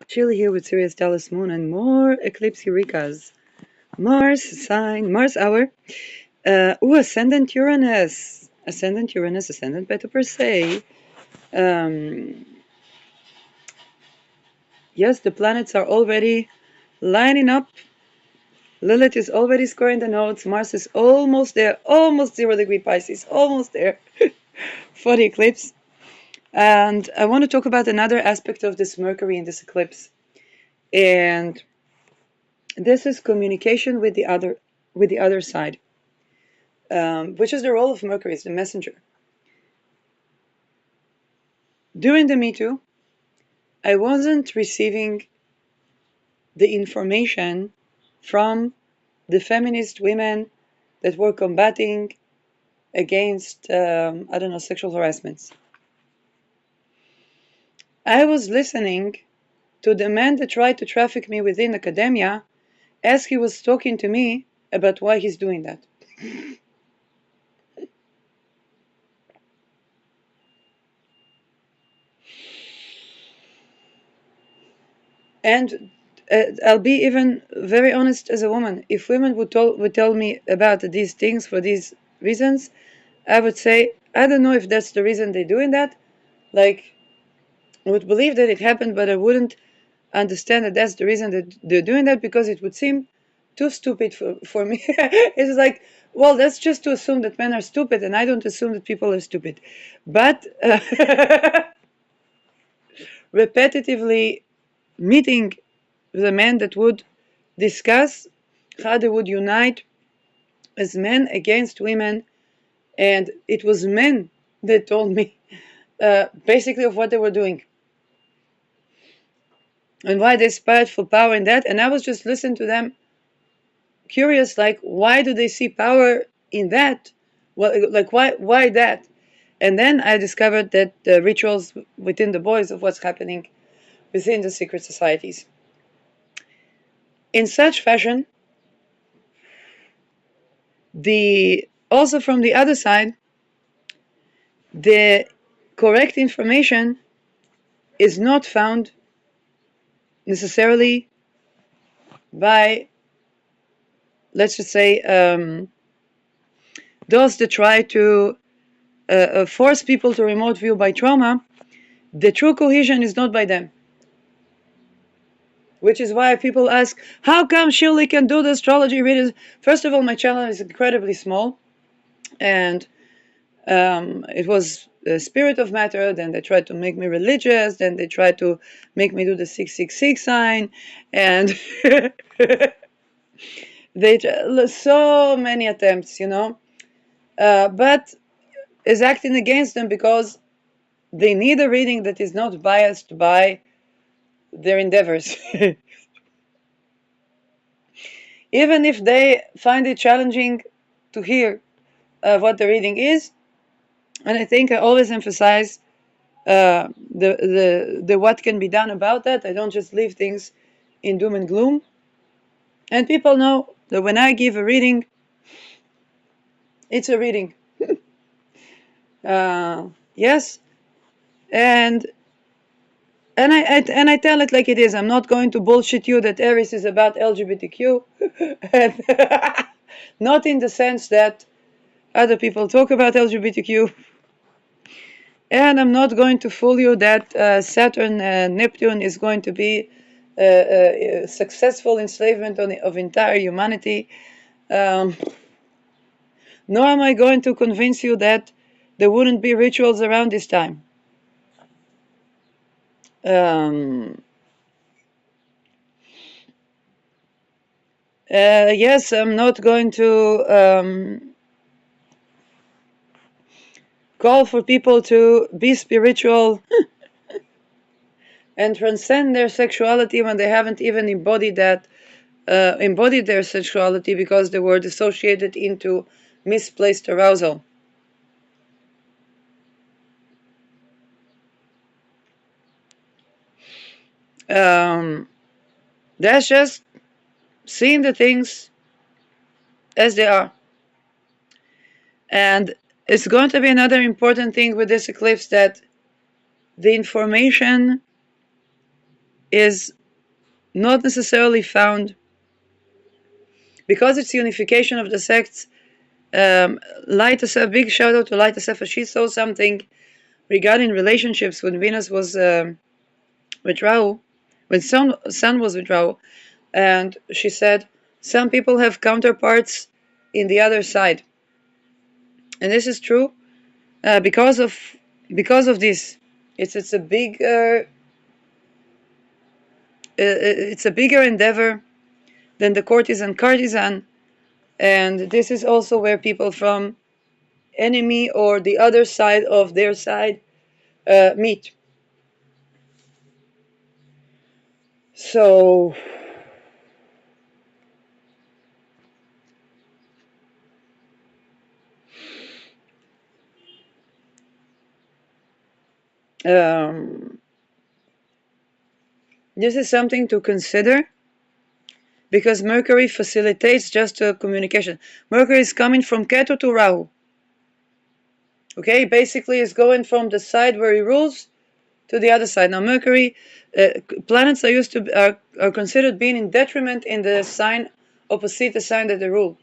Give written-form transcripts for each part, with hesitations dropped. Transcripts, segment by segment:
Chilly here with Sirius Dallas Moon and more eclipse eurekas. Mars sign, Mars hour. Ascendant Uranus. Ascendant Uranus, Ascendant Beta Persei. Yes, the planets are already lining up. Lilith is already squaring the nodes. Mars is almost there, almost 0 degree Pisces, almost there for the eclipse. And I want to talk about another aspect of this Mercury in this eclipse. And this is communication with the other side, which is the role of Mercury, is the messenger. During the Me Too, I wasn't receiving the information from the feminist women that were combating against, sexual harassments. I was listening to the man that tried to traffic me within academia as he was talking to me about why he's doing that. And I'll be even very honest as a woman. If women would tell me about these things for these reasons, I would say, I don't know if that's the reason they're doing that. Like, I would believe that it happened, but I wouldn't understand that that's the reason that they're doing that, because it would seem too stupid for me. It's like, well, that's just to assume that men are stupid, and I don't assume that people are stupid. But repetitively meeting the men that would discuss how they would unite as men against women, and it was men that told me basically of what they were doing and why they aspired for power in that. And I was just listening to them, curious, like, why do they see power in that? Well, like, why that? And then I discovered that the rituals within the boys of what's happening within the secret societies. In such fashion, also from the other side, the correct information is not found necessarily by, let's just say, those that try to force people to remote view by trauma. The true cohesion is not by them. Which is why people ask, how come Shirley can do the astrology readings? First of all, my channel is incredibly small, and it was the spirit of matter. Then they tried to make me religious. Then they tried to make me do the 666 sign, and so many attempts, but is acting against them because they need a reading that is not biased by their endeavors. Even if they find it challenging to hear what the reading is. And I think I always emphasize the what can be done about that. I don't just leave things in doom and gloom. And people know that when I give a reading, it's a reading. Yes, and I tell it like it is. I'm not going to bullshit you that Aries is about LGBTQ, and not in the sense that other people talk about LGBTQ. And I'm not going to fool you that Saturn and Neptune is going to be a successful enslavement of entire humanity. Nor am I going to convince you that there wouldn't be rituals around this time. Yes, I'm not going to call for people to be spiritual and transcend their sexuality when they haven't even embodied their sexuality because they were dissociated into misplaced arousal. That's just seeing the things as they are. And it's going to be another important thing with this eclipse, that the information is not necessarily found, because it's unification of the sects. Light Asef, big shout out to Light Asef. She saw something regarding relationships when Venus was with Rahu, when Sun was with Rahu, and she said some people have counterparts in the other side, and this is true because of this. It's a bigger it's a bigger endeavor than the courtesan, and this is also where people from enemy or the other side of their side meet. So this is something to consider, because Mercury facilitates just communication. Mercury is coming from Ketu to Rahu. Okay, basically is going from the side where he rules to the other side. Now Mercury, planets are considered being in detriment in the sign opposite the sign that they rule.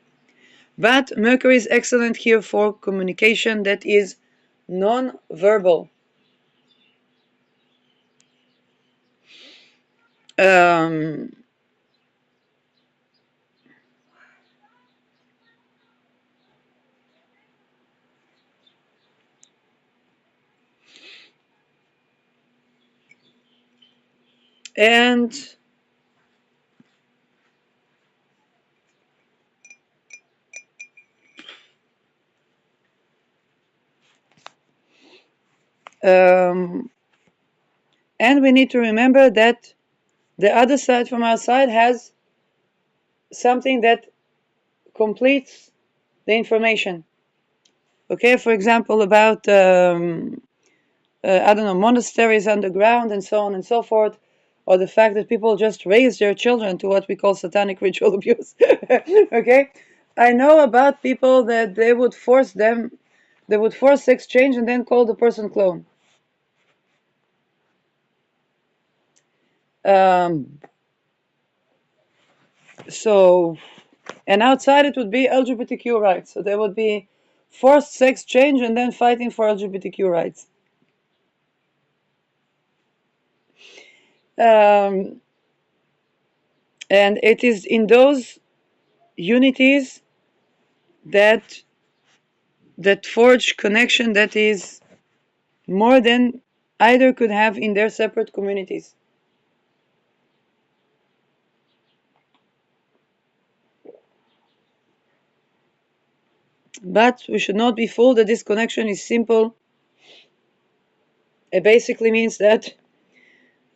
But Mercury is excellent here for communication that is non-verbal. Um, and and we need to remember that the other side from our side has something that completes the information. Okay, for example, about I don't know, monasteries underground and so on and so forth, or the fact that people just raise their children to what we call satanic ritual abuse. Okay, I know about people that they would force exchange and then call the person clone. So, and outside it would be LGBTQ rights. So there would be forced sex change and then fighting for LGBTQ rights. And it is in those unities that forge connection that is more than either could have in their separate communities. But we should not be fooled that this connection is simple. It basically means that,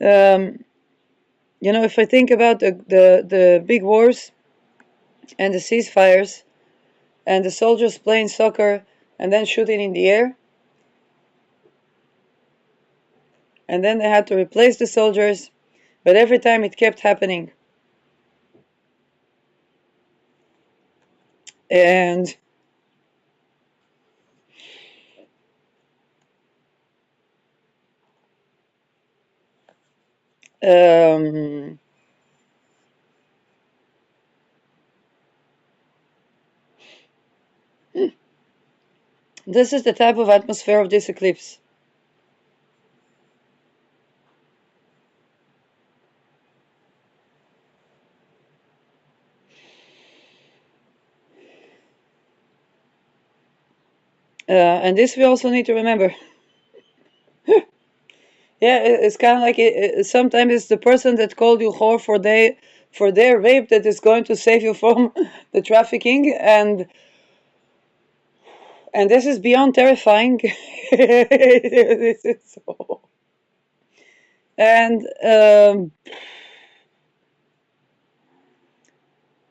if I think about the big wars and the ceasefires and the soldiers playing soccer and then shooting in the air, and then they had to replace the soldiers, but every time it kept happening. And this is the type of atmosphere of this eclipse. And this we also need to remember. Yeah, it's kind of like sometimes it's the person that called you whore for their rape that is going to save you from the trafficking, and this is beyond terrifying. This is so. And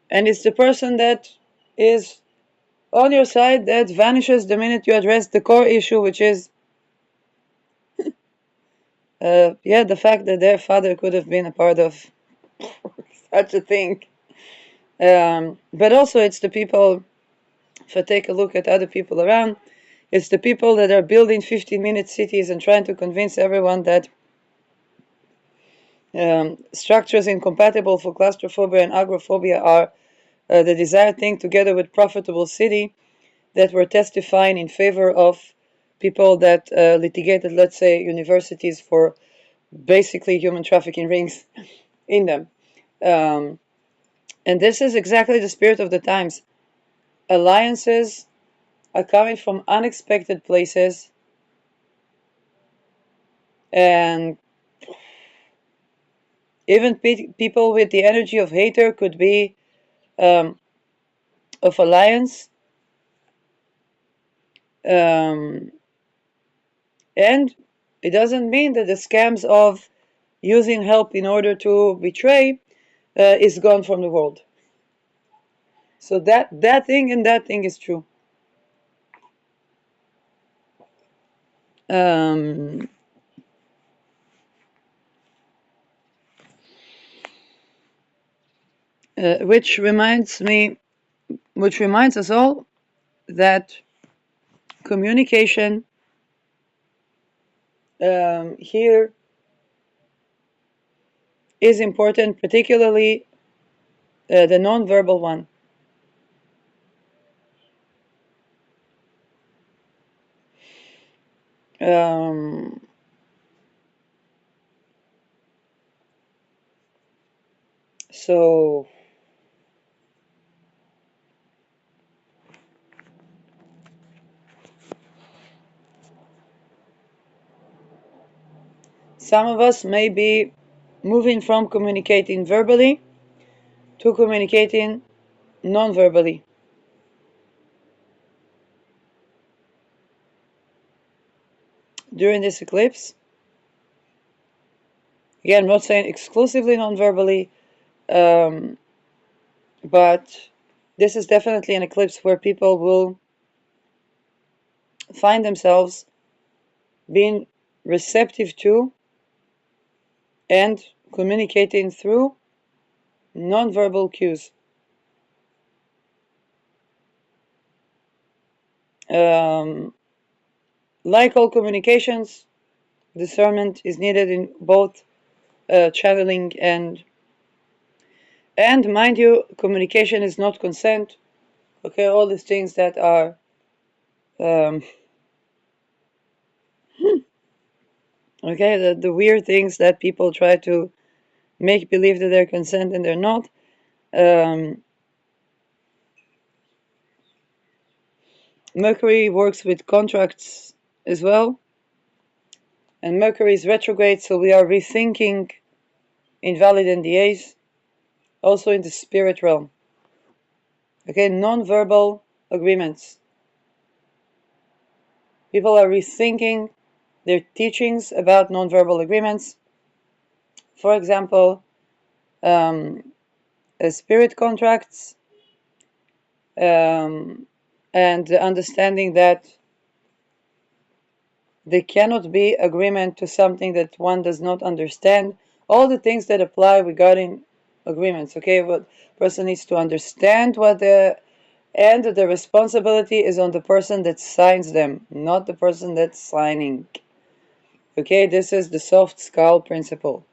it's the person that is on your side that vanishes the minute you address the core issue, which is the fact that their father could have been a part of such a thing. But also it's the people, if I take a look at other people around, it's the people that are building 15-minute cities and trying to convince everyone that Structures incompatible for claustrophobia and agoraphobia are the desired thing, together with profitable city, that were testifying in favor of people that litigated, let's say, universities for basically human trafficking rings in them. And this is exactly the spirit of the times. Alliances are coming from unexpected places, and even people with the energy of hater could be of alliance. And it doesn't mean that the scams of using help in order to betray is gone from the world. So that thing and that thing is true. Which reminds us all that communication here is important, particularly the non-verbal one. So some of us may be moving from communicating verbally to communicating non-verbally. During this eclipse, again, I'm not saying exclusively non-verbally, but this is definitely an eclipse where people will find themselves being receptive to and communicating through non-verbal cues. Like all communications, discernment is needed in both channeling and mind you, communication is not consent. Okay, all these things that are okay, the weird things that people try to make believe that they're consent and they're not. Mercury works with contracts as well, and Mercury is retrograde, so we are rethinking invalid NDAs, also in the spirit realm. Okay, non-verbal agreements. People are rethinking their teachings about non-verbal agreements. For example, spirit contracts, and the understanding that there cannot be agreement to something that one does not understand. All the things that apply regarding agreements. Okay, what person needs to understand what and the responsibility is on the person that signs them, not the person that's signing. Okay, this is the soft skull principle.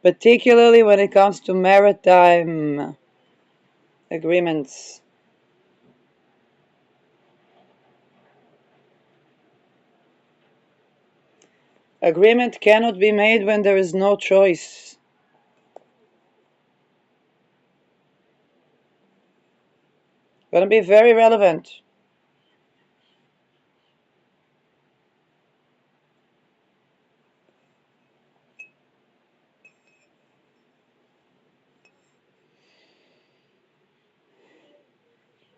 Particularly when it comes to maritime agreements. Agreement cannot be made when there is no choice. Gonna be very relevant.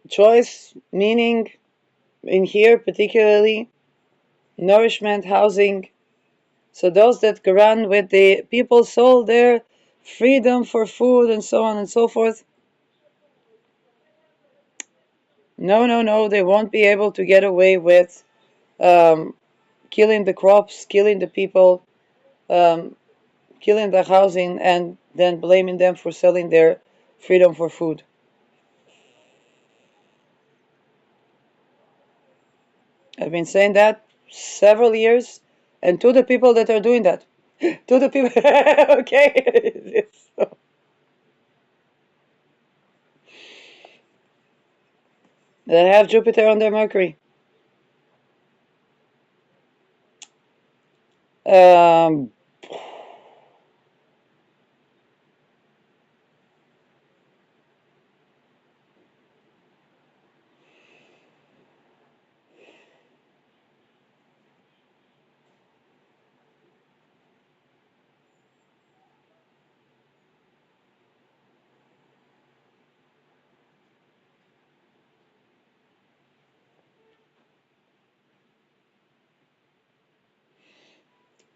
Choice meaning in here particularly nourishment, housing. So those that run with the people sold their freedom for food and so on and so forth. No, they won't be able to get away with killing the crops, killing the people, killing the housing, and then blaming them for selling their freedom for food. I've been saying that several years, and to the people that are doing that, to the people, okay, so, that have Jupiter on their Mercury. Um,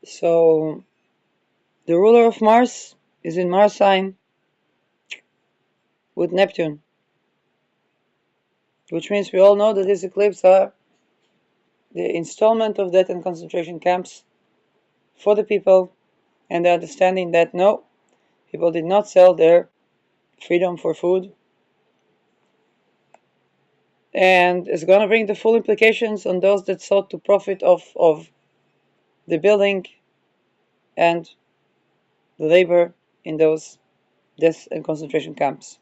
so the ruler of Mars is in Mars sign with Neptune, which means we all know that these eclipses are the installment of death and concentration camps for the people, and the understanding that no, people did not sell their freedom for food, and it's going to bring the full implications on those that sought to profit of the building and the labor in those death and concentration camps.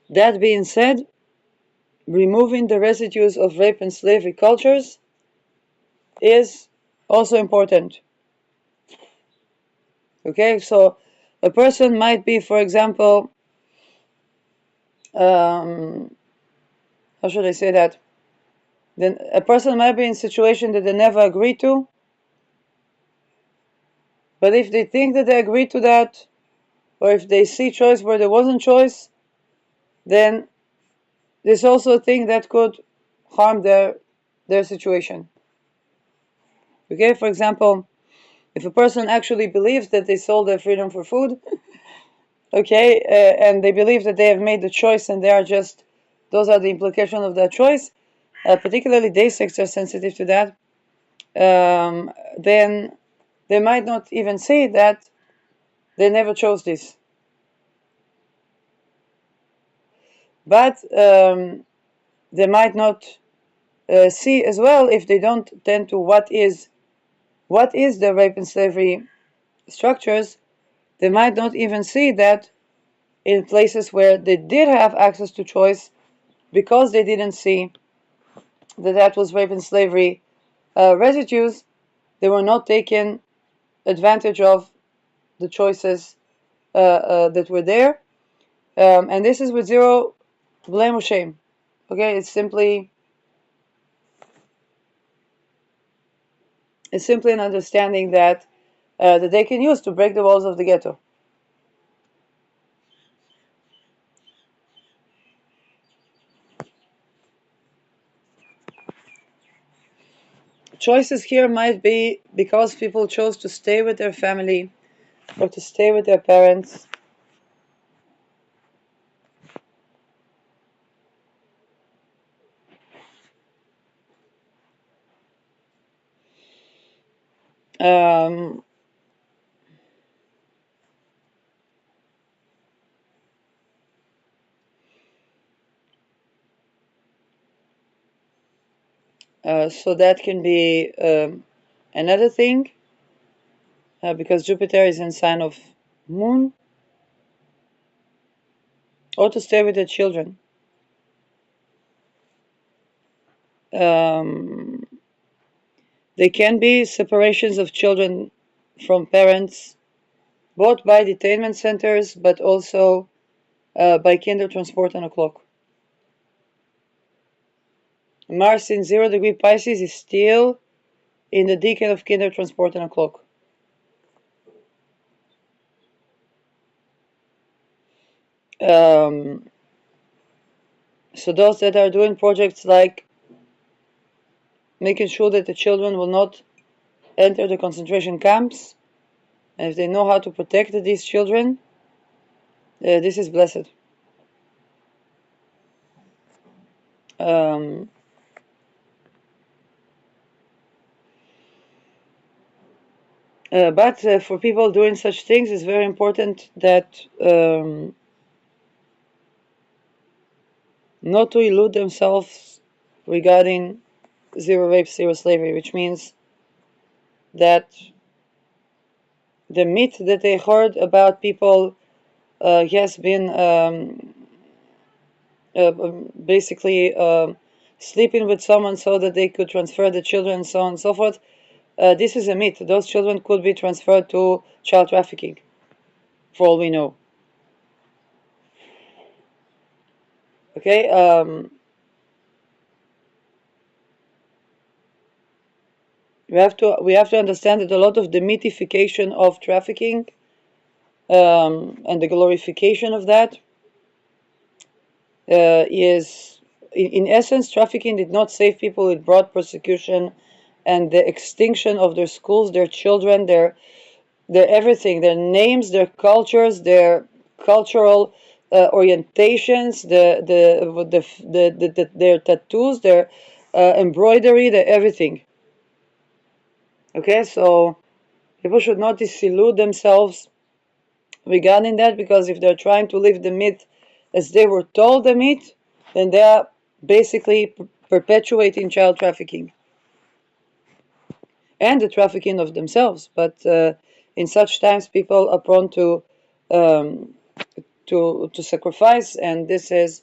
That being said, removing the residues of rape and slavery cultures is also important. Okay, so a person might be, for example, how should I say that? Then a person might be in a situation that they never agreed to, but if they think that they agreed to that, or if they see choice where there wasn't choice, then there's also a thing that could harm their situation. Okay, for example, if a person actually believes that they sold their freedom for food, okay, and they believe that they have made the choice and they are just, those are the implications of that choice, particularly day sects are sensitive to that, then they might not even say that they never chose this. But they might not see as well, if they don't tend to what is the rape and slavery structures, they might not even see that in places where they did have access to choice, because they didn't see that that was rape and slavery residues, they were not taken advantage of the choices that were there. And this is with zero blame or shame. Okay, it's simply an understanding that that they can use to break the walls of the ghetto. Choices here might be because people chose to stay with their family or to stay with their parents. Um, so that can be another thing, because Jupiter is in sign of Moon, or to stay with their children. Um, they can be separations of children from parents, both by detainment centers, but also by kinder transport on a clock. Mars in 0 degree Pisces is still in the decan of kinder transport on a clock. Um, So those that are doing projects like making sure that the children will not enter the concentration camps, and if they know how to protect these children, this is blessed. But for people doing such things, it's very important that not to elude themselves regarding zero rape, zero slavery, which means that the myth that they heard about people has been basically sleeping with someone so that they could transfer the children and so on and so forth. This is a myth. Those children could be transferred to child trafficking, for all we know. Okay. We have to understand that a lot of the mythification of trafficking and the glorification of that is, in essence, trafficking did not save people. It brought persecution and the extinction of their schools, their children, their everything, their names, their cultures, their cultural orientations, their tattoos, their embroidery, their everything. Okay, so people should not disillude themselves regarding that, because if they're trying to live the myth as they were told the myth, then they are basically perpetuating child trafficking and the trafficking of themselves. But in such times, people are prone um, to sacrifice, and this is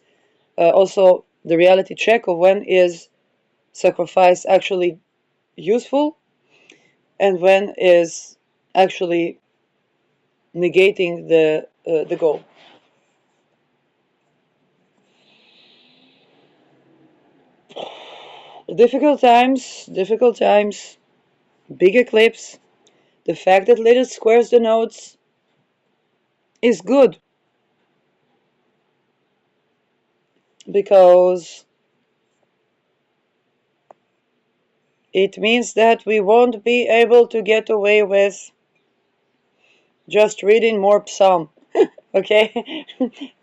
also the reality check of when is sacrifice actually useful and when is actually negating the goal. Difficult times, big eclipse. The fact that Lilith squares the nodes is good, because it means that we won't be able to get away with just reading more psalm. Okay.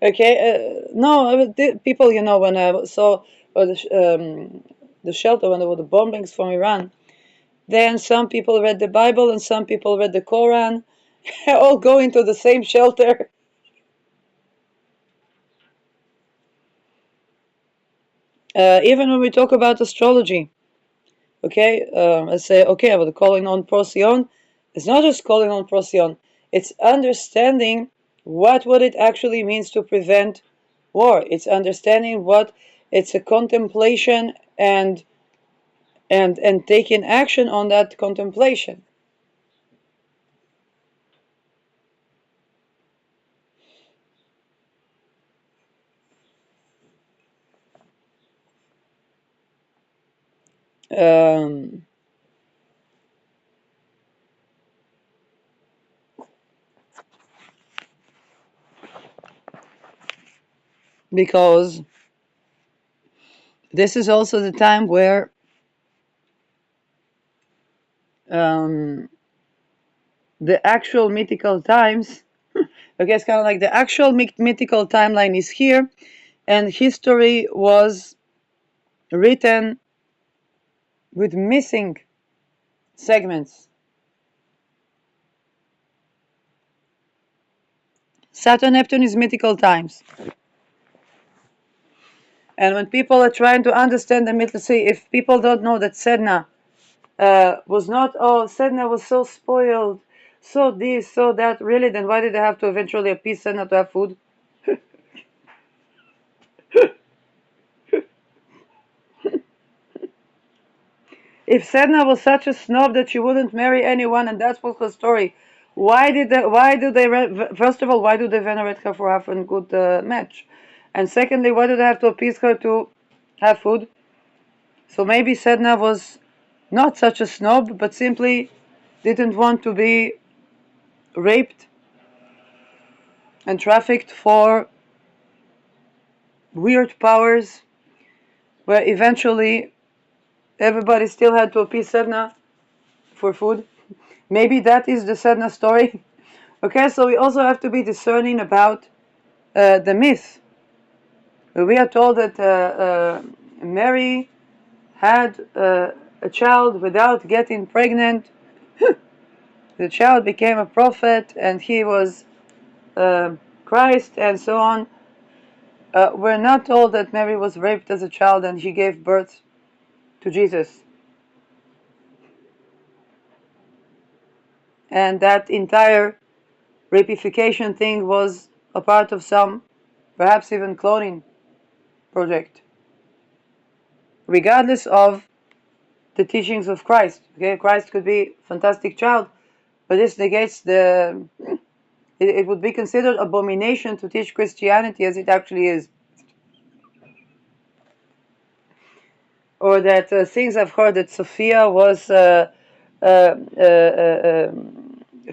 Okay. No, people, when I saw the shelter, when there were the bombings from Iran, then some people read the Bible and some people read the Quran, all going to the same shelter. Even when we talk about astrology, okay, I say, okay, but calling on Procyon, it's not just calling on Procyon, it's understanding what it actually means to prevent war. It's understanding what it's a contemplation and taking action on that contemplation. Um, because this is also the time where um, the actual mythical times, okay, it's kind of like the actual mythical timeline is here, and history was written with missing segments. Saturn Neptune is mythical times. And when people are trying to understand the myth, see, if people don't know that Sedna was not, oh, Sedna was so spoiled, so this, so that, really, then why did they have to eventually appease Sedna to have food? If Sedna was such a snob that she wouldn't marry anyone, and that was her story, first of all, why do they venerate her for having a good match? And secondly, why do they have to appease her to have food? So maybe Sedna was not such a snob, but simply didn't want to be raped and trafficked for weird powers, where eventually everybody still had to appease Sedna for food. Maybe that is the Sedna story. Okay, so we also have to be discerning about the myth. We are told that Mary had a child without getting pregnant. The child became a prophet, and he was Christ, and so on. We're not told that Mary was raped as a child and she gave birth to Jesus. And that entire rapification thing was a part of some, perhaps even cloning project. Regardless of the teachings of Christ. Okay, Christ could be a fantastic child, but this negates the. It would be considered abomination to teach Christianity as it actually is. Or that things I've heard that Sophia was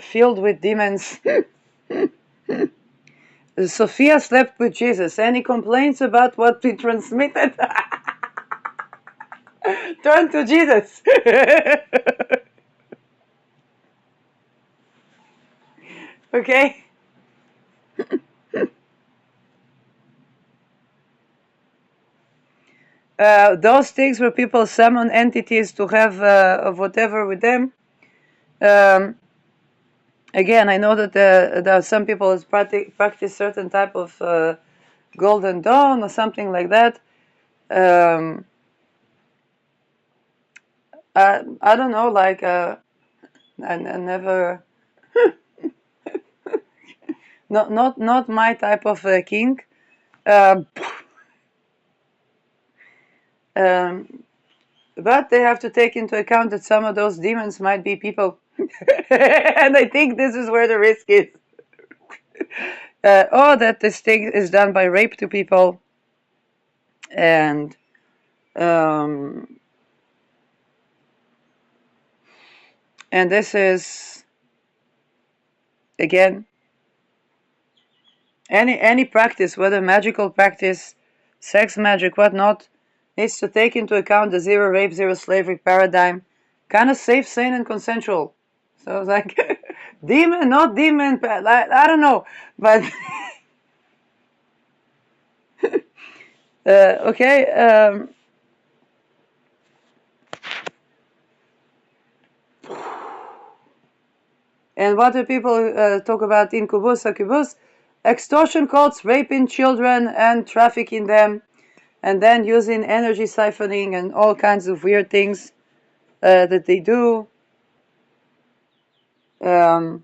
filled with demons. Sophia slept with Jesus. Any complaints about what we transmitted? Turn to Jesus. Okay? Those things where people summon entities to have whatever with them. Again, I know that there are some people who practice certain type of golden dawn or something like that. I don't know, like I never, not my type of king. Um, but they have to take into account that some of those demons might be people, and I think this is where the risk is. Or that this thing is done by rape to people, and this is again any practice, whether magical practice, sex magic, whatnot, needs to take into account the zero rape, zero slavery paradigm, kind of safe, sane, and consensual. So it's like demon, not demon, I don't know, but okay. And what do people talk about? Incubus, succubus, extortion cults, raping children and trafficking them, and then using energy siphoning and all kinds of weird things that they do. The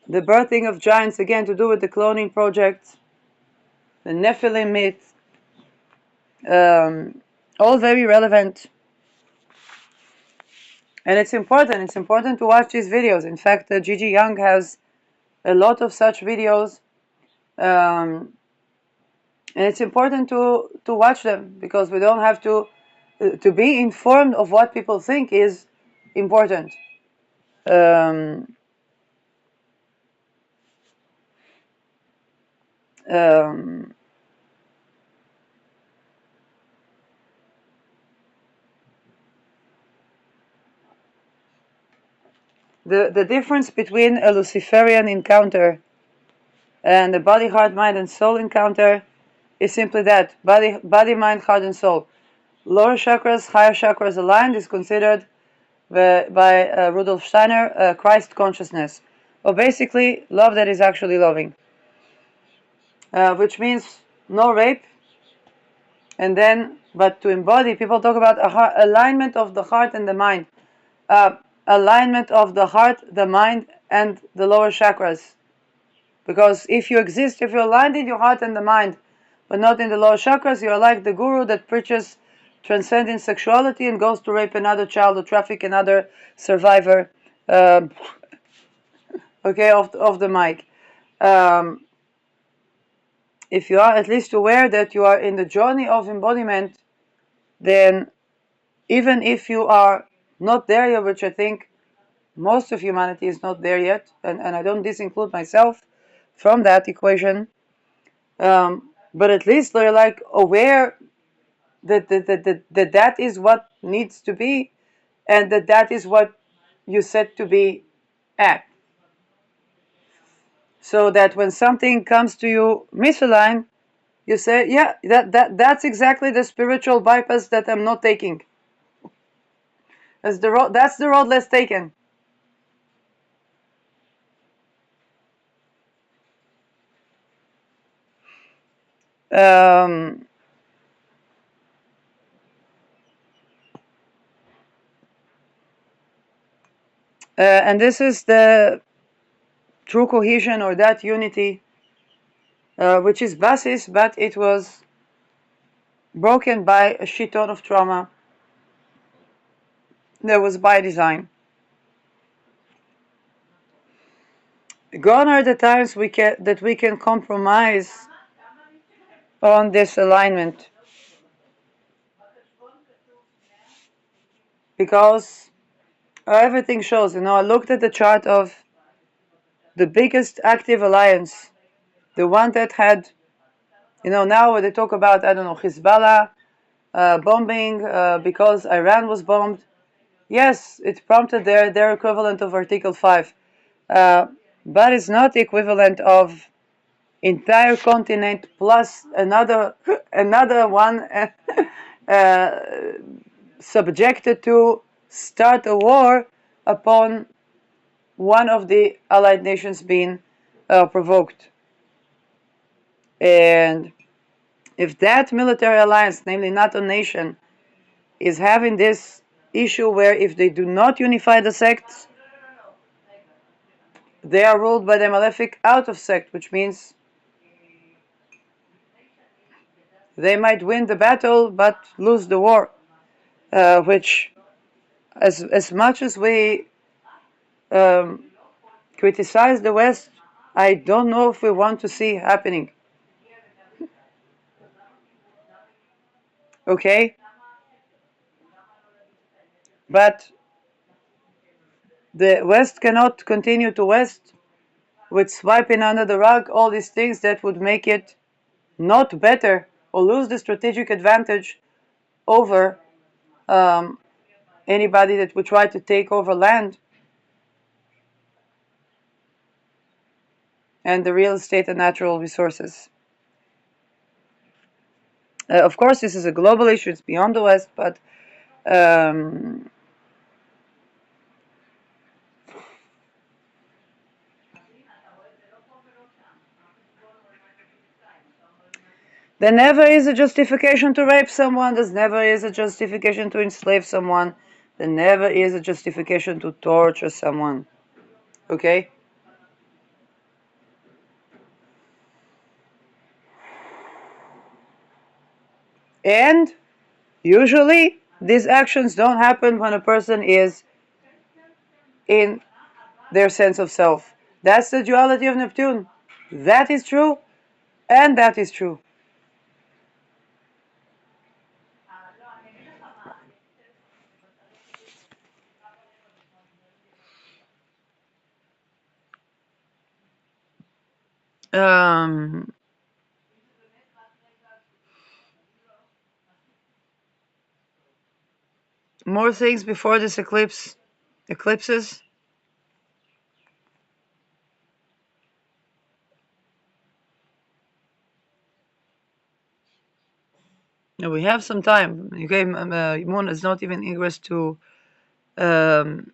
birthing of giants, again, to do with the cloning project, the Nephilim myth, all very relevant. And it's important to watch these videos. In fact, Gigi Young has a lot of such videos, and it's important to watch them, because we don't have to be informed of what people think is important. Um, um, the difference between a Luciferian encounter and a body, heart, mind, and soul encounter is simply that: body, mind, heart, and soul. Lower chakras, higher chakras aligned is considered by Rudolf Steiner Christ consciousness, or basically love that is actually loving, which means no rape. And then, but to embody, people talk about alignment of the heart and the mind, alignment of the heart, the mind, and the lower chakras. Because if you exist, if you're aligned in your heart and the mind, but not in the lower chakras, you're like the guru that preaches transcending sexuality and goes to rape another child or traffic another survivor. Okay, off the mic. If you are at least aware that you are in the journey of embodiment, then even if you are not there yet, which I think most of humanity is not there yet, and I don't disinclude myself from that equation, but at least they're like aware that is what needs to be, and that is what you set to be at. So that when something comes to you misaligned, you say, yeah, that's exactly the spiritual bypass that I'm not taking. That's the road less taken. Um, and this is the true cohesion, or that unity, which is basis, but it was broken by a shit ton of trauma that was by design. Gone are the times that we can compromise on this alignment, because everything shows. I looked at the chart of the biggest active alliance, the one that had, now when they talk about, I don't know, Hezbollah bombing because Iran was bombed. Yes, it prompted their equivalent of Article 5, but it's not the equivalent of entire continent plus another another one subjected to start a war upon one of the allied nations being provoked. And if that military alliance, namely NATO nation, is having this issue where if they do not unify the sects, they are ruled by the malefic out of sect, which means they might win the battle but lose the war, which, as much as we criticize the West, I don't know if we want to see happening. Okay? But the West cannot continue to West with swiping under the rug all these things that would make it not better or lose the strategic advantage over anybody that would try to take over land and the real estate and natural resources. Of course, this is a global issue, it's beyond the West, but there never is a justification to rape someone, there never is a justification to enslave someone, there never is a justification to torture someone. Okay? And usually these actions don't happen when a person is in their sense of self. That's the duality of Neptune. That is true, and that is true. More things before this eclipses. We have some time. Okay, Moon is not even ingress to Virgo,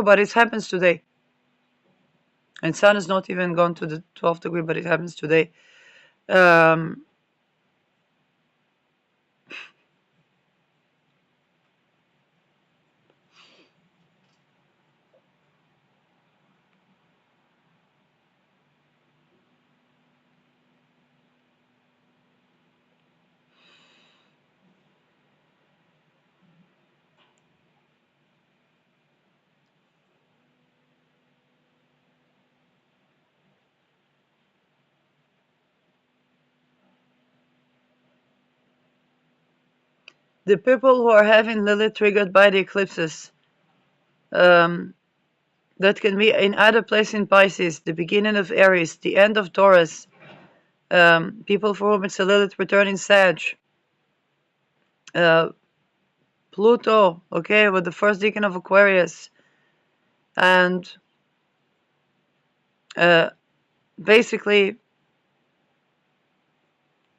but it happens today. And Sun is not even gone to the 12th degree, but it happens today. The people who are having Lilith triggered by the eclipses, that can be in either place in Pisces, the beginning of Aries, the end of Taurus, People for whom it's a Lilith return in Sag. Pluto, okay, with the first decan of Aquarius. And basically,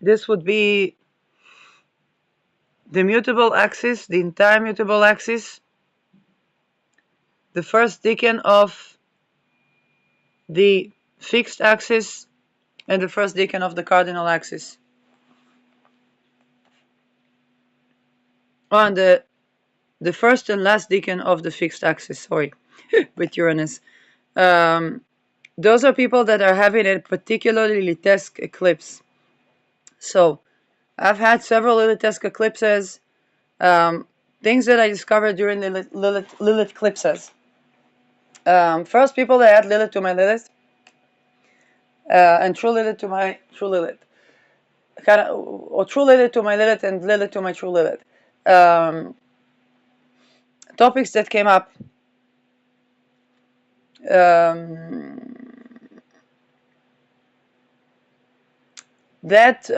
this would be the mutable axis, the entire mutable axis, the first decan of the fixed axis, and the first decan of the cardinal axis. Oh, and the first and last decan of the fixed axis, sorry, with Uranus. Those are people that are having a particularly Lilithesque eclipse. So, I've had several Lilithesque eclipses, things that I discovered during Lilith eclipses. First, people that had Lilith to my Lilith, and true Lilith to my true Lilith. Or true Lilith to my Lilith and Lilith to my true Lilith. Topics that came up. That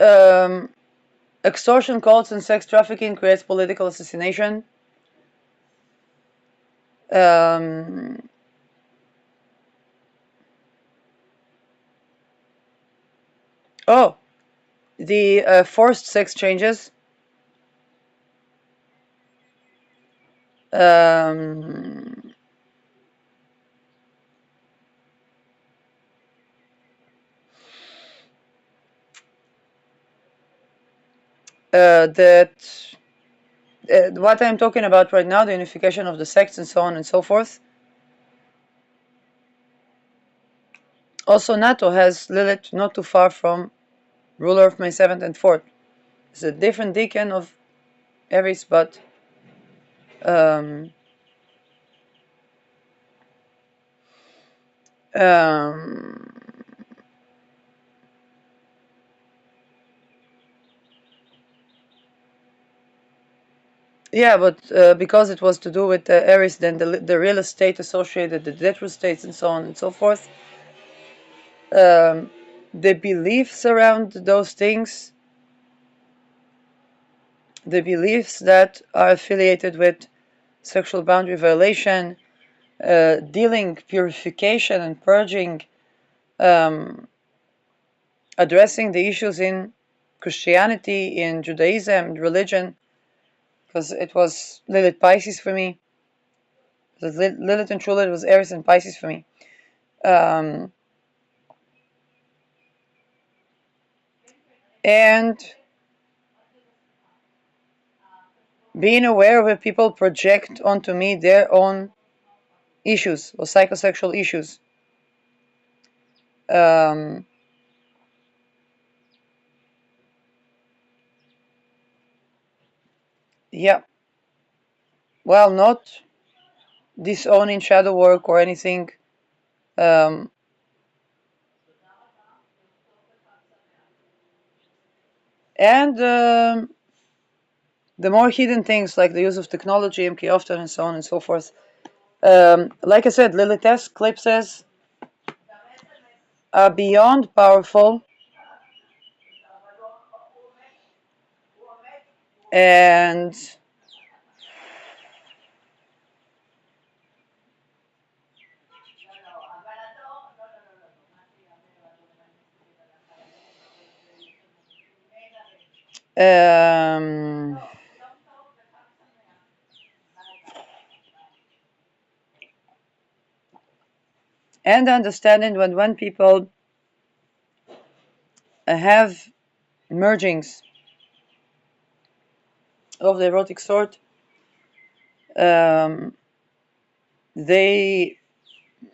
extortion, cults, and sex trafficking creates political assassination. Oh, the forced sex changes. That what I'm talking about right now, the unification of the sects and so on and so forth. Also, NATO has Lilith not too far from ruler of May 7th and 4th. It's a different decan of Aries, but yeah, but because it was to do with Aries, then the real estate associated, the debt estates, and so on and so forth. The beliefs around those things, the beliefs that are affiliated with sexual boundary violation, dealing, purification, and purging, addressing the issues in Christianity, in Judaism, religion, because it was Lilith Pisces for me. Lilith and True Lilith was Aries and Pisces for me. And being aware when people project onto me their own issues or psychosexual issues. Yeah. Well, not disowning shadow work or anything. And the more hidden things like the use of technology, MK often, and so on and so forth. Like I said, Lilithesque eclipses are beyond powerful, and and understanding when people have mergings of the erotic sort, they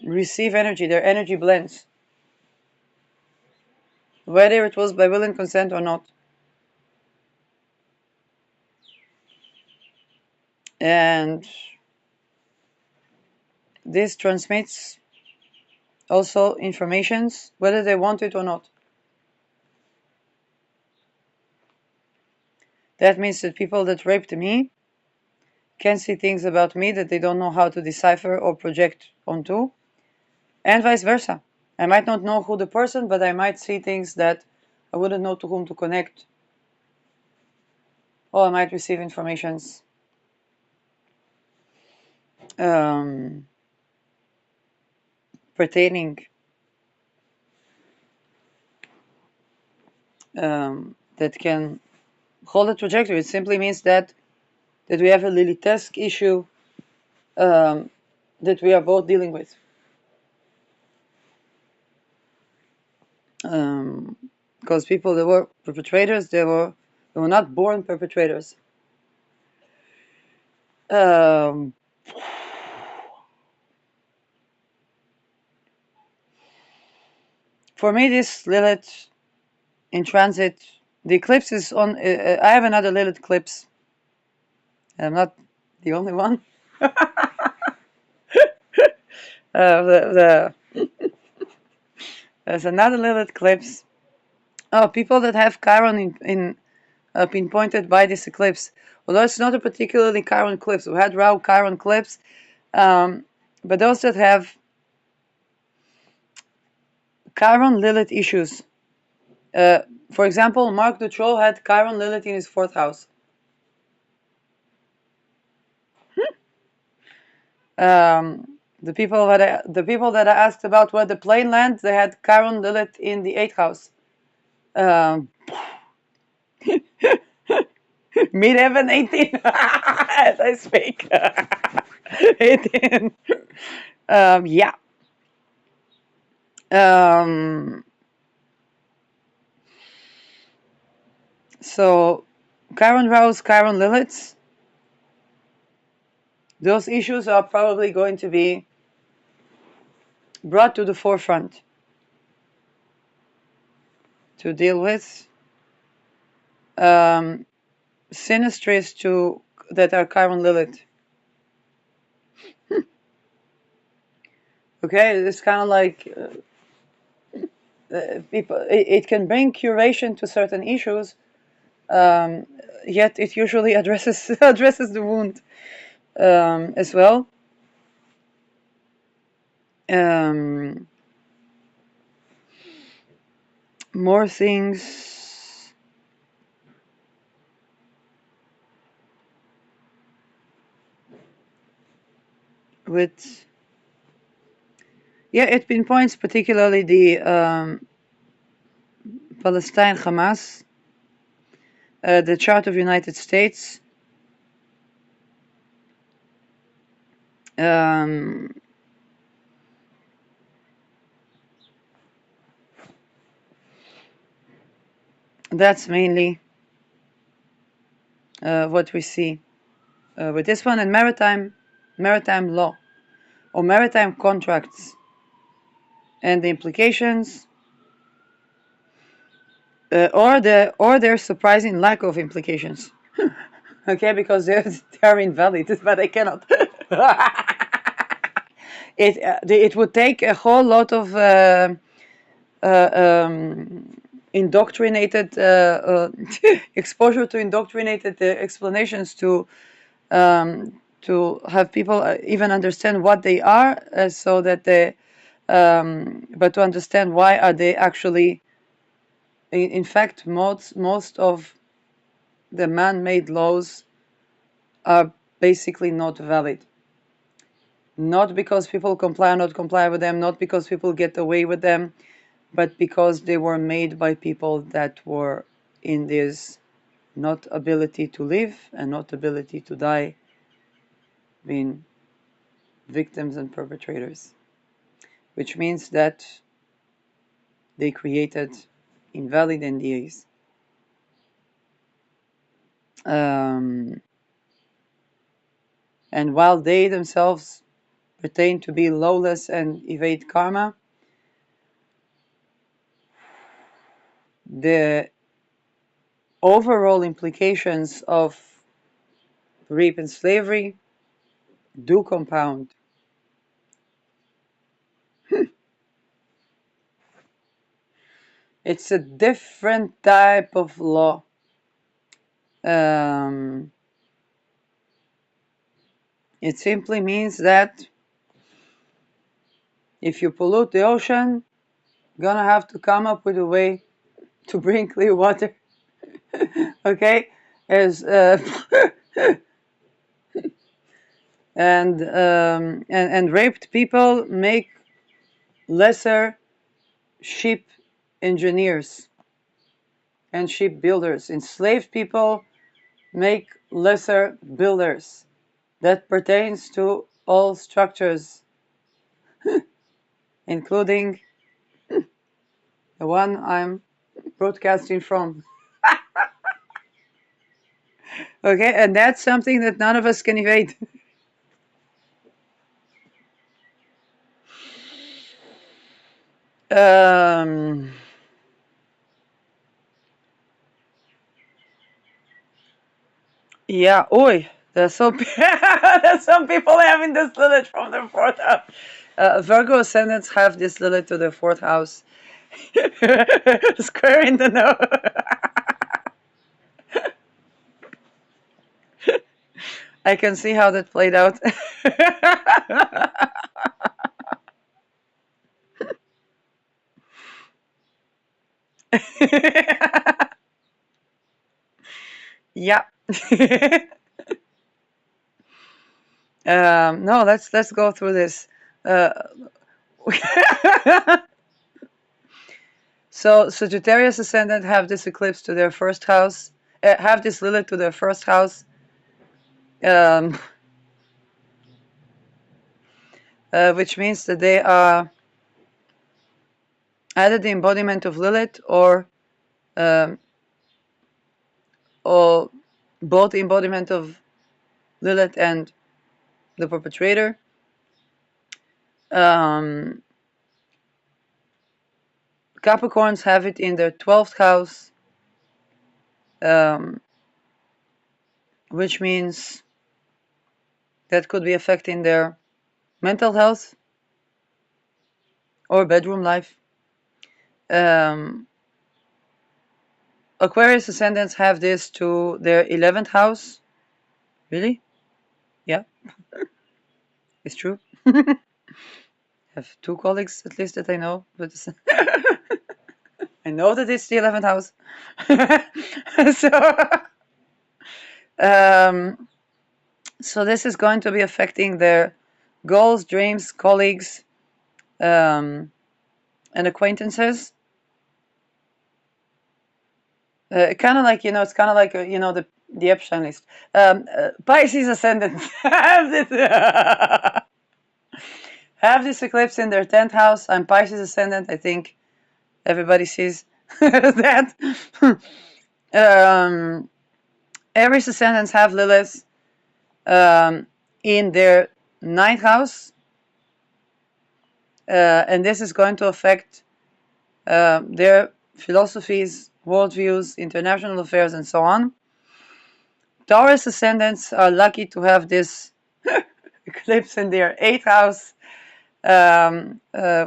receive energy, their energy blends, whether it was by will and consent or not. And this transmits also informations, whether they want it or not. That means that people that raped me can see things about me that they don't know how to decipher or project onto, and vice versa. I might not know who the person, but I might see things that I wouldn't know to whom to connect. Or I might receive informations pertaining that can hold a trajectory. It simply means that we have a Lilithesque issue that we are both dealing with. Because people that were perpetrators, they were not born perpetrators. For me, this Lilith in transit, the eclipse is on. I have another Lilith eclipse. I'm not the only one. There's another Lilith eclipse. Oh, people that have Chiron pinpointed by this eclipse. Although it's not a particularly Chiron eclipse. We had Rahu Chiron eclipse, but those that have Chiron Lilith issues. For example, Mark Dutroux had Chiron Lilith in his 4th house. The people that I asked about where the plane lands, they had Chiron Lilith in the 8th house. Mid-heaven 18 as I speak. 18. Yeah. So Chiron Rouse, Chiron Liliths, those issues are probably going to be brought to the forefront to deal with. Synastries that are Chiron Lilith. Okay, it's kind of like people. It can bring curation to certain issues, yet it usually addresses the wound as well. More things. With it pinpoints particularly the Palestine Hamas, the chart of United States, that's mainly what we see with this one, and maritime law or maritime contracts and the implications, or their surprising lack of implications. Okay, because they are invalid, but I cannot. It would take a whole lot of indoctrinated exposure to indoctrinated explanations to have people even understand what they are, so that they but to understand why are they actually in fact most of the man-made laws are basically not valid. Not because people comply or not comply with them, not because people get away with them, but because they were made by people that were in this not ability to live and not ability to die, being victims and perpetrators. Which means that they created invalid NDAs. And while they themselves pertain to be lawless and evade karma, the overall implications of rape and slavery do compound. It's a different type of law. It simply means that if you pollute the ocean, you're gonna have to come up with a way to bring clear water. Okay, as and raped people make lesser ship engineers and ship builders. Enslaved people make lesser builders. That pertains to all structures, including the one I'm broadcasting from. Okay, and that's something that none of us can evade. Yeah, oi. There's some, there's some people having this Lilith from their fourth house. Virgo ascendants have this Lilith to their fourth house. Square in the nose. I can see how that played out. Yeah. No, let's go through this. So Sagittarius ascendant have this eclipse to their first house, have this Lilith to their first house, which means that they are either the embodiment of Lilith or both the embodiment of Lilith and the perpetrator. Capricorns have it in their 12th house, which means that could be affecting their mental health or bedroom life. Aquarius ascendants have this to their 11th house. Really? Yeah, it's true. I have two colleagues at least that I know, but I know that it's the 11th house. So this is going to be affecting their goals, dreams, colleagues, and acquaintances. Kind of like, it's kind of like, the Epstein list. Pisces ascendants have this eclipse in their 10th house. I'm Pisces ascendant. I think everybody sees that. Aries ascendants have Lilith in their 9th house. And this is going to affect their philosophies, worldviews, international affairs, and so on. Taurus ascendants are lucky to have this eclipse in their 8th house,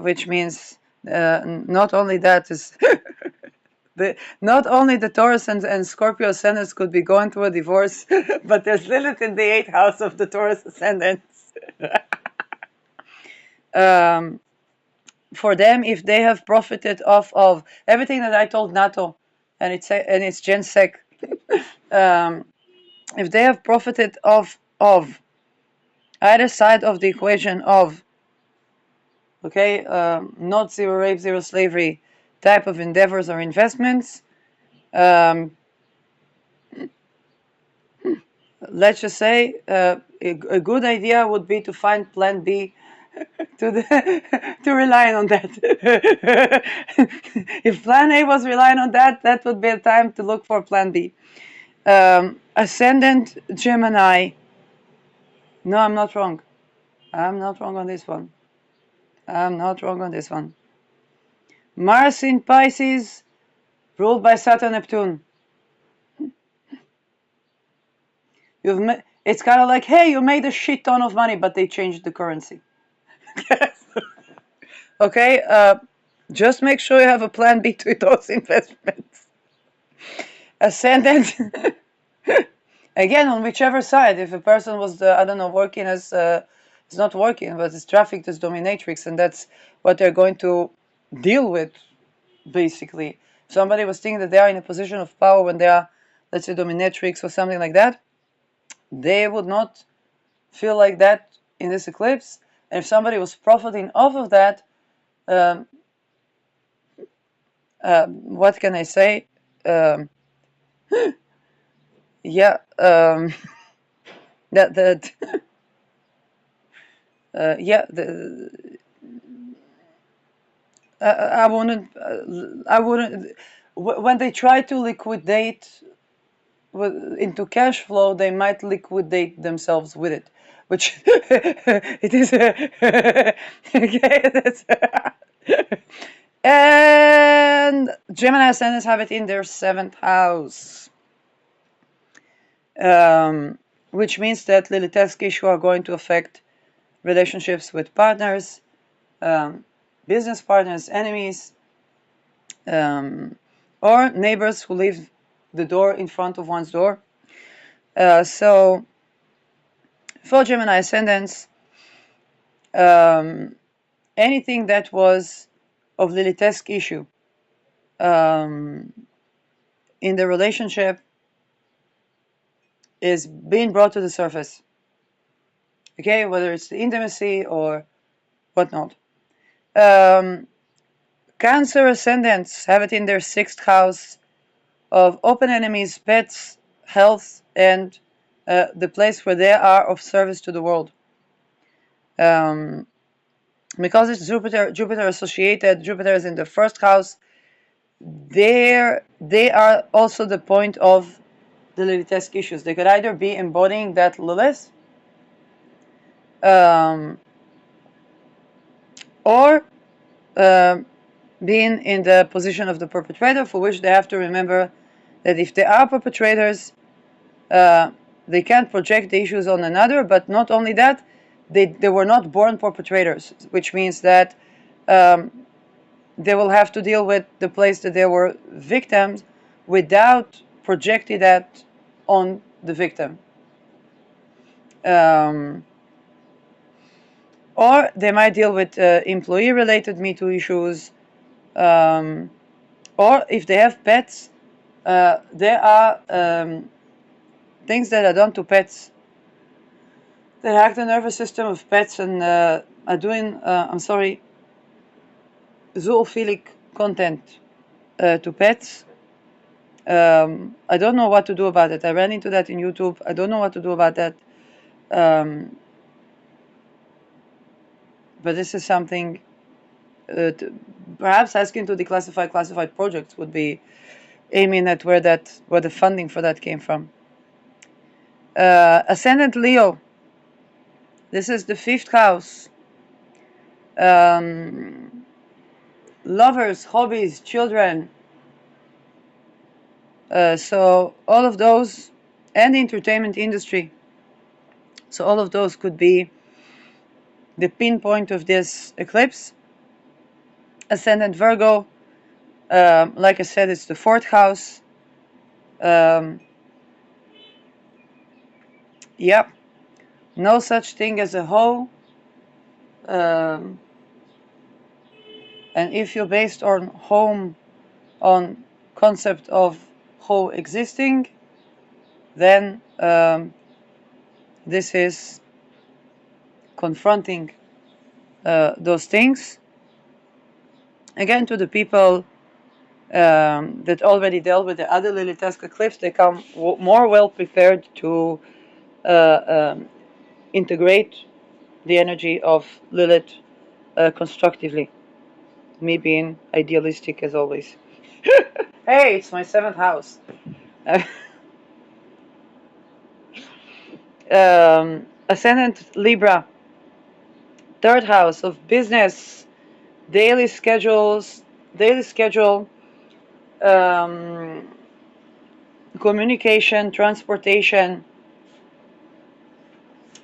which means not only that is not only the Taurus and Scorpio ascendants could be going through a divorce, but there's Lilith in the 8th house of the Taurus ascendants. For them, if they have profited off of everything that I told NATO and it's Gen Sec, if they have profited off of either side of the equation of, not zero rape, zero slavery type of endeavors or investments, let's just say a good idea would be to find Plan B to rely on that. If Plan A was relying on that, that would be a time to look for Plan B. Ascendant Gemini. No, I'm not wrong. I'm not wrong on this one. I'm not wrong on this one. Mars in Pisces, ruled by Saturn Neptune. It's kind of like, hey, you made a shit ton of money, but they changed the currency. Okay, just make sure you have a plan B to those investments. Ascendant, again, on whichever side. If a person was, working as, it's not working, but it's trafficked as dominatrix, and that's what they're going to deal with, basically. somebody was thinking that they are in a position of power when they are, let's say, dominatrix or something like that, they would not feel like that in this eclipse. And if somebody was profiting off of that, what can I say? Yeah, that yeah, I wouldn't. When they try to liquidate into cash flow, they might liquidate themselves with it, which it is. Okay, that's. And Gemini ascendants have it in their 7th house, which means that Lilithesque issues are going to affect relationships with partners, business partners, enemies, or neighbors who leave the door in front of one's door. So, for Gemini ascendants, anything that was of Lilithesque issue in the relationship is being brought to the surface. Okay, whether it's the intimacy or whatnot. Cancer ascendants have it in their 6th house of open enemies, pets, health, and the place where they are of service to the world. Because it's Jupiter associated, Jupiter is in the 1st house, they are also the point of the Lilithesque issues. They could either be embodying that Lilith, or being in the position of the perpetrator, for which they have to remember that if they are perpetrators, they can't project the issues on another, but not only that, they were not born perpetrators, which means that they will have to deal with the place that they were victims without projecting that on the victim. Or they might deal with employee-related Me Too issues, or if they have pets, there are things that are done to pets that hack the nervous system of pets and are doing, zoophilic content to pets. I don't know what to do about it. I ran into that in YouTube. I don't know what to do about that. But this is something, perhaps asking to declassify classified projects would be aiming at where the funding for that came from. Ascendant Leo. This is the 5th house. Lovers, hobbies, children. So all of those, and the entertainment industry. So all of those could be the pinpoint of this eclipse. Ascendant Virgo, like I said, it's the 4th house. Yep, no such thing as a hoe. And if you're based on home, on concept of hoe existing, then this is confronting those things. Again, to the people that already dealt with the other Lilithesque eclipse, they come more well prepared to integrate the energy of Lilith constructively. Me being idealistic as always. Hey, it's my 7th house. Ascendant Libra, 3rd house of business, daily schedule, communication, transportation,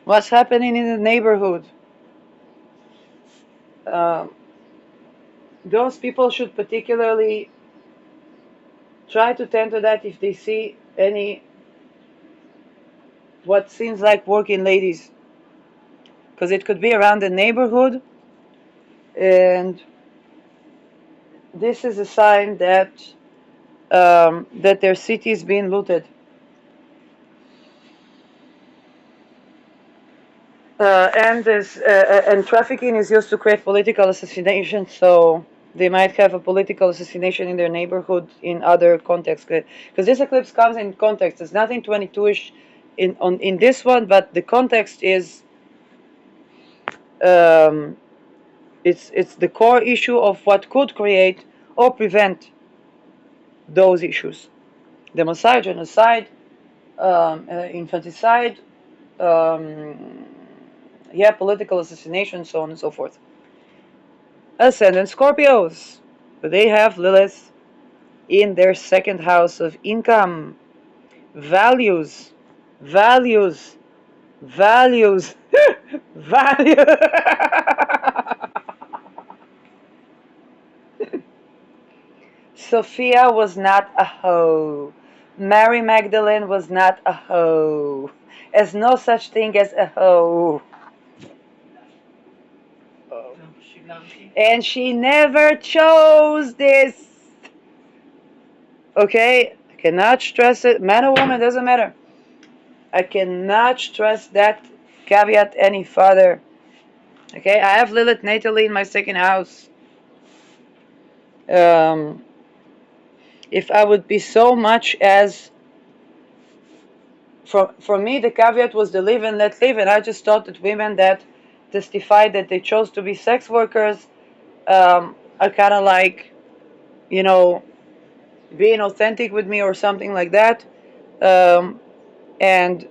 what's happening in the neighborhood. Those people should particularly try to tend to that if they see any what seems like working ladies, because it could be around the neighborhood, and this is a sign that that their city is being looted. And trafficking is used to create political assassination, so they might have a political assassination in their neighborhood in other contexts. Because this eclipse comes in context. It's nothing 22ish in this one, but the context is it's the core issue of what could create or prevent those issues: democide, genocide, infanticide, political assassination, so on and so forth. Ascendant Scorpios, they have Lilith in their second house of income, values, values, values, value. Sophia was not a hoe. Mary Magdalene was not a hoe. There's no such thing as a hoe. And she never chose this. Okay? I cannot stress it. Man or woman, doesn't matter. I cannot stress that caveat any further. Okay? I have Lilith natally in my second house. If I would be so much as for me the caveat was the live and let live, and I just thought that women that testified that they chose to be sex workers are kind of like, you know, being authentic with me or something like that, and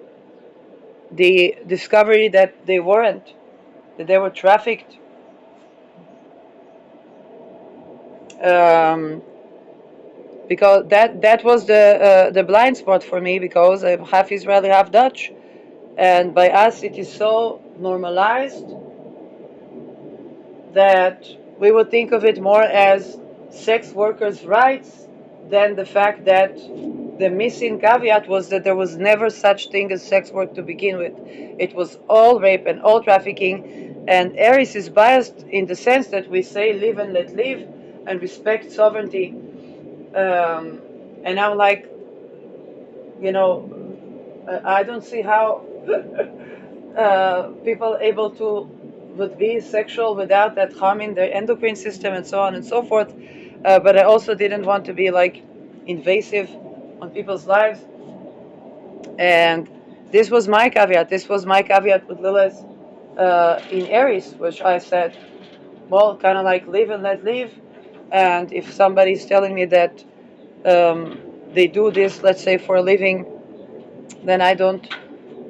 the discovery that they weren't, that they were trafficked, because that was the blind spot for me, because I'm half Israeli, half Dutch, and by us it is so normalized that we would think of it more as sex workers' rights than the fact that the missing caveat was that there was never such thing as sex work to begin with. It was all rape and all trafficking, and Aries is biased in the sense that we say live and let live and respect sovereignty. And I'm like, you know, I don't see how people able to would be sexual without that harming their endocrine system and so on and so forth. But I also didn't want to be like invasive on people's lives. And this was my caveat. This was my caveat with Lilith in Aries, which I said, well, kind of like live and let live. And if somebody's telling me that they do this, let's say, for a living, then I don't.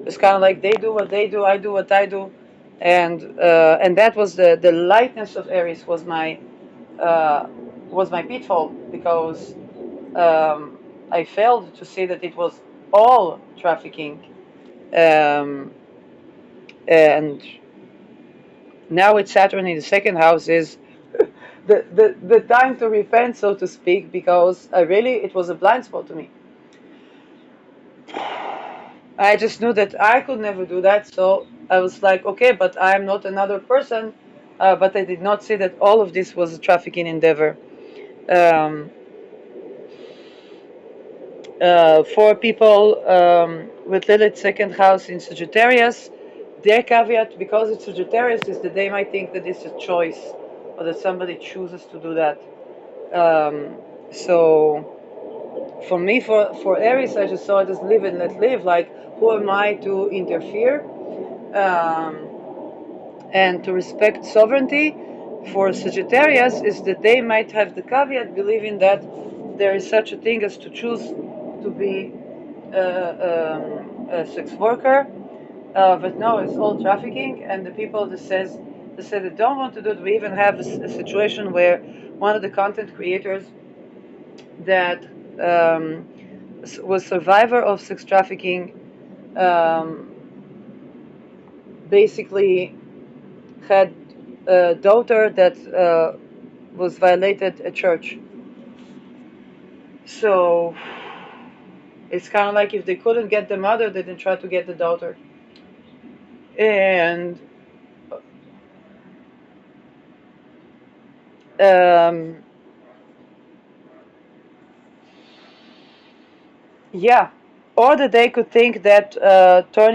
It's kind of like they do what they do, I do what I do, and that was the lightness of Aries was my pitfall, because I failed to see that it was all trafficking, and now with Saturn in the second house is the time to repent, so to speak, because it was a blind spot to me. I just knew that I could never do that, so I was like, okay, but I'm not another person. But I did not see that all of this was a trafficking endeavor. For people with Lilith second house in Sagittarius, their caveat, because it's Sagittarius, is that they might think that it's a choice, or that somebody chooses to do that. So for me, for Aries, I just saw it as live and let live. Like, who am I to interfere? And to respect sovereignty. For Sagittarius is that they might have the caveat believing that there is such a thing as to choose to be a sex worker, but no, it's all trafficking. And the people that say they don't want to do it. We even have a situation where one of the content creators that was survivor of sex trafficking basically had a daughter that was violated at church. So it's kind of like if they couldn't get the mother, they didn't try to get the daughter. And Yeah, or that they could think that turning